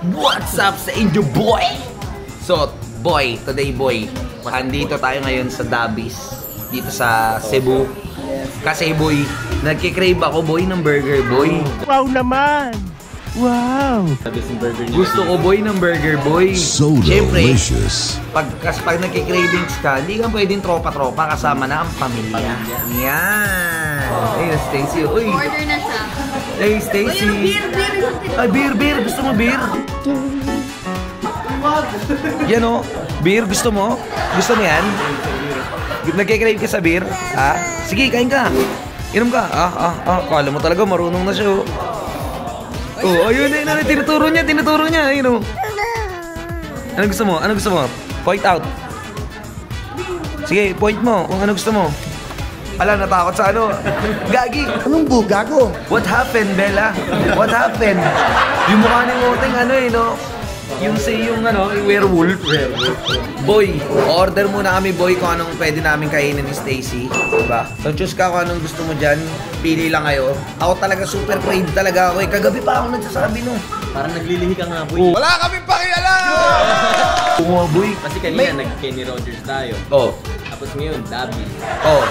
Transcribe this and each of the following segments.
What's up sa inyo, boy? So, boy, today, boy, andito tayo ngayon sa Dabis, dito sa Cebu. Kasi, boy, nagkikrave ako, boy, ng burger, boy. Wow naman! Wow! Gusto ko, boy, ng burger, boy. So delicious. Pag nagkikravings ka, hindi ka pwedeng tropa-tropa, kasama na ang pamilya. Yan! Ayun, Stacy. Uy! Order na siya. Hey, Stacy! Ay, beer! Gusto mo beer? Yan o. Beer, gusto mo? Gusto mo yan? Nagkikrave ka sa beer? Ha? Sige, kain ka. Inom ka. Kala mo talaga marunong na siya. Oh, ayun na. Tinuturo niya. Ayun o. Ano gusto mo? Point out. Sige, point mo kung ano gusto mo. Ala, natakot sa ano. Gagi. Anong buga ko? What happened, Bella? What happened? Yung mukha ni Moteng no? Yung werewolf. Boy, order muna kami, boy, kung anong pwede namin kainin ni Stacy. Diba? So, choose ka kung anong gusto mo dyan. Pili lang kayo. Ako talaga, super crave talaga ako. Kagabi pa ako nagsasabi, no? Parang naglilihi ka nga, boy. Wala kaming pakialam! Oo, boy. Kasi kanina, nag-Kenny Rogers tayo. Oh. Tapos ngayon, Dabis. Oh.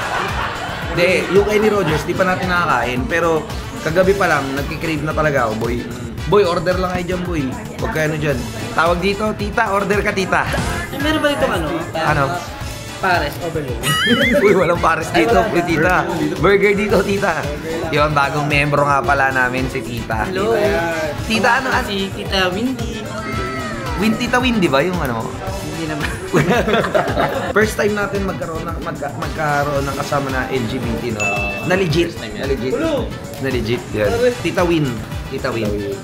Hindi, yung Kenny Rogers, di pa natin nakakain. Pero, kagabi pa lang, nagkikrave na talaga ako, boy. Boy, order lang kayo dyan, boy. Huwag kayo dyan. Tawag dito, tita, order ka, tita. Meron ba dito Ano? Pares, overload. Uy, walang pares dito, tita. Burger dito, tita. Yun, bagong membro nga pala namin, si tita. Hello. Tita, ano? Si Tita Windy. Tita Windy ba yung ano? Hindi naman. First time natin magkaroon ng kasama na LGBT, no? Na legit. Na legit, yan. Tita Win.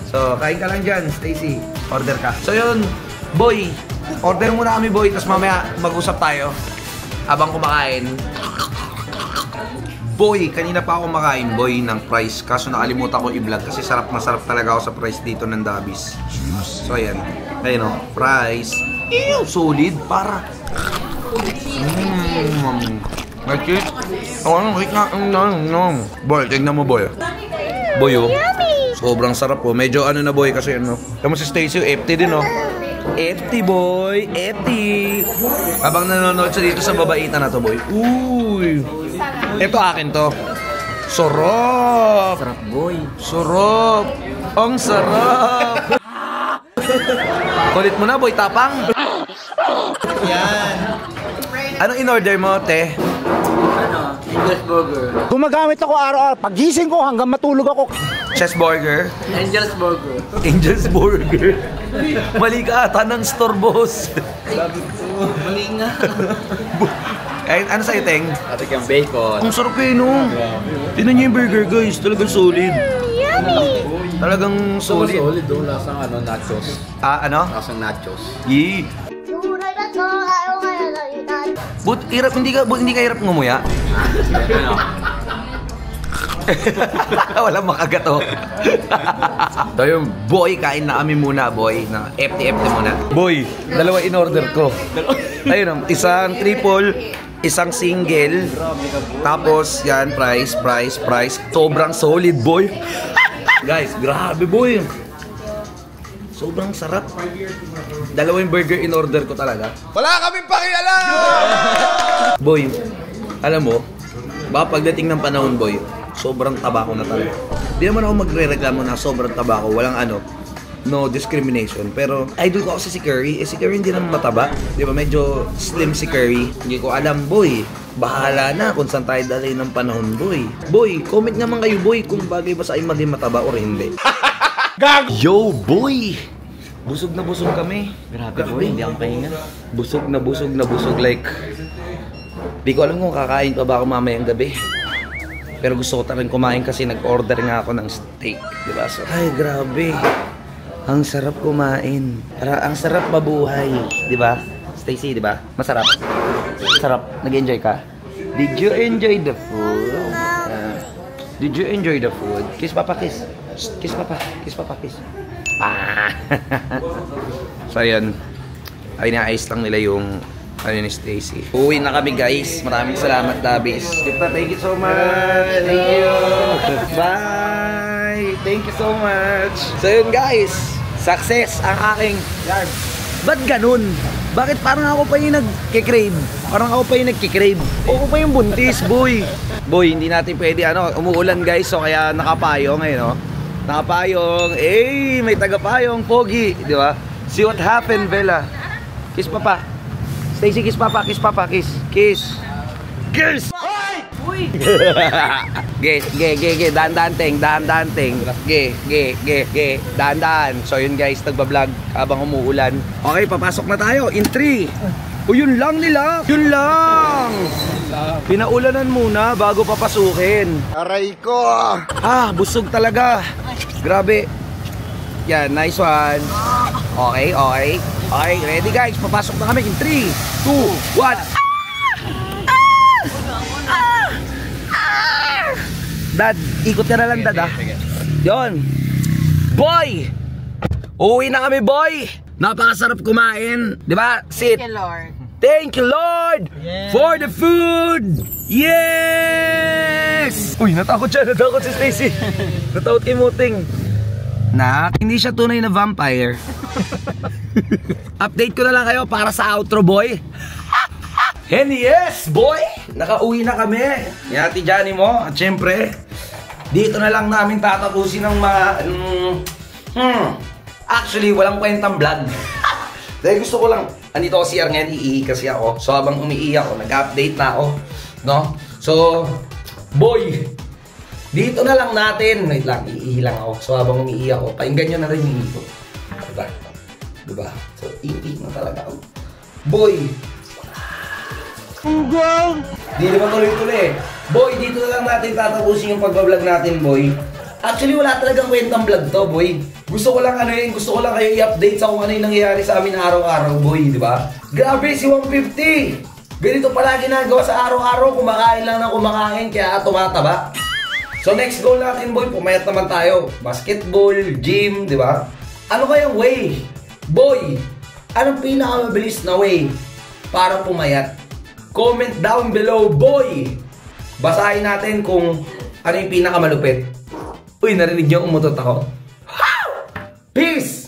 So, kain ka lang dyan, Stacy. Order ka. So yun, boy, order muna kami, boy, tapos mamaya mag-usap tayo habang kumakain. Boy, kanina pa ako kumakain, boy, ng price. Kaso nakalimutan ko i-vlog kasi sarap na sarap talaga ako sa price dito ng Dabis. So ayan, ayun o, price. Ew, solid, para. Nag-cheese? Wait na. Boy, tignan mo, boy. Boy, oh. Sobrang sarap, oh. Medyo ano na, boy, kasi ano. Tama si Stacy, FT din, oh. FT, boy. FT. Habang nanonood siya dito sa babaitan na to, boy. Uy. Ito akin to. Sarap. Sarap, boy. Sarap. Ang sarap. Kulit mo na, boy. Tapang. Yan. Anong in-order mo, te? Angel's Burger. Gumagamit ako araw-araw. Pagising ko hanggang matulog ako. Chess burger. Angel's Burger. Angel's Burger. Mali ka ata ng store, boss. Mali nga. Ay, ano sa'yo, Teng? Ate kang bacon. Ang sarap eh, no? Tignan niyo yung burger, guys. Talagang solid. Talagang solid. Solid, doon. Lasang nachos. Ano? Lasang nachos. Yee. Hindi ka hirap ngumuya? Walang makagato. So yung boy, kain na kami muna, boy. Na FT muna. Boy, dalawa in order ko. Ayun, isang triple, isang single. Tapos yan, price. Sobrang solid, boy. Guys, grabe, boy. Sobrang sarap. Dalawa yung burger in order ko talaga. Wala kaming pakialam! Boy, alam mo, baka pagdating ng panahon, boy, sobrang taba ko na talaga. Di naman ako magre-reklamo na sobrang taba ko. Walang no discrimination. Pero idol ko kasi si Curry. Si Curry hindi naman mataba. Di ba? Medyo slim si Curry. Hindi ko alam, boy. Bahala na kung saan tayo dalhin ng panahon, boy. Boy, comment naman kayo, boy, kung bagay ba sa ay maging mataba or hindi. Yo, boy! Busog na busog kami. Grabe, boy. Hindi akong pahinga. Busog na busog. Like, di ko alam kung kakain pa ba ako mamayang gabi. Pero gusto ko talagang kumain kasi nag-order nga ako ng steak. Diba? So, ay, grabe. Ang sarap kumain. Ang sarap mabuhay. Diba? Stacy, diba? Masarap. Sarap. Nag-enjoy ka? Did you enjoy the food? Did you enjoy the food? Kiss papa, kiss. Kiss papa, kiss. So, ayan. Ay, na-ice lang nila yung ano ni Stacy. Uwi na kami, guys. Maraming salamat, Dabis. Thank you so much. Thank you. Bye. Thank you so much. So, yun, guys. Success ang aking yard. Ba't ganun? Bakit parang ako pa yung nagkikrave? Parang ako pa yung nagkikrave. O ako pa yung buntis, boy. Boy, hindi natin pwede umuulan guys, so kaya nakapayong ngayon, no? Nakapayong, may tagapayong, pogi, di ba? See what happened, Bella? Kiss papa. Stacy, kiss papa, kiss papa, kiss. Kiss. Kiss! Uy! Ge, dahan-dahan ting, dahan-dahan ting. Ge, dahan-dahan. So yun guys, nagbablog habang umuulan. Okay, papasok na tayo in 3. O yun lang nila, yun lang. Pinaulanan muna bago papasukin. Aray ko! Busog talaga. Grabe. Yan, nice one. Okay, okay. Okay, ready guys, papasok na kami in 3, 2, 1. Dad, ikot ka na lang, Dad, Yon. Boy! Uuwi na kami, boy! Napakasarap kumain. Di ba? Sit. Thank you, Lord. Thank you, Lord! For the food! Yes! Uy, natakot siya. Natakot si Stacy. Natakot kay Muting. Hindi siya tunay na vampire. Update ko na lang kayo para sa outro, boy. And yes, boy! Nakauwi na kami. Yati Johnny mo. At syempre, dito na lang namin tatapusin ng mga... Actually, walang kwentang vlog. Dahil gusto ko lang... Andito ako CR ngayon, iihi kasi ako. So habang umiihi ako, nag-update na ako. No? So, boy! Dito na lang natin. Wait lang, iihi lang ako. So habang umiihi ako, painggan nyo na rin yung ito. Diba? Diba? So, iihi na talaga ako. Boy! Di naman tuloy-tuloy. Boy, dito na lang natin tatapusin yung pag-vlog natin, boy. Actually, wala talagang kwentang vlog to, boy. Gusto ko lang gusto ko lang kayo i-update sa kung ano yung nangyayari sa amin araw-araw, boy, di ba? Grabe, si 150! Ganito pala ginagawa sa araw-araw, kumakain lang ng kumakain, kaya tumataba. So next goal natin, boy, pumayat naman tayo. Basketball, gym, di ba? Ano kayang way? Boy, anong pinakamabilis na way para pumayat? Comment down below, boy! Basahin natin kung ano yung pinakamalupit. Uy, narinig niyo umutot ako? Peace!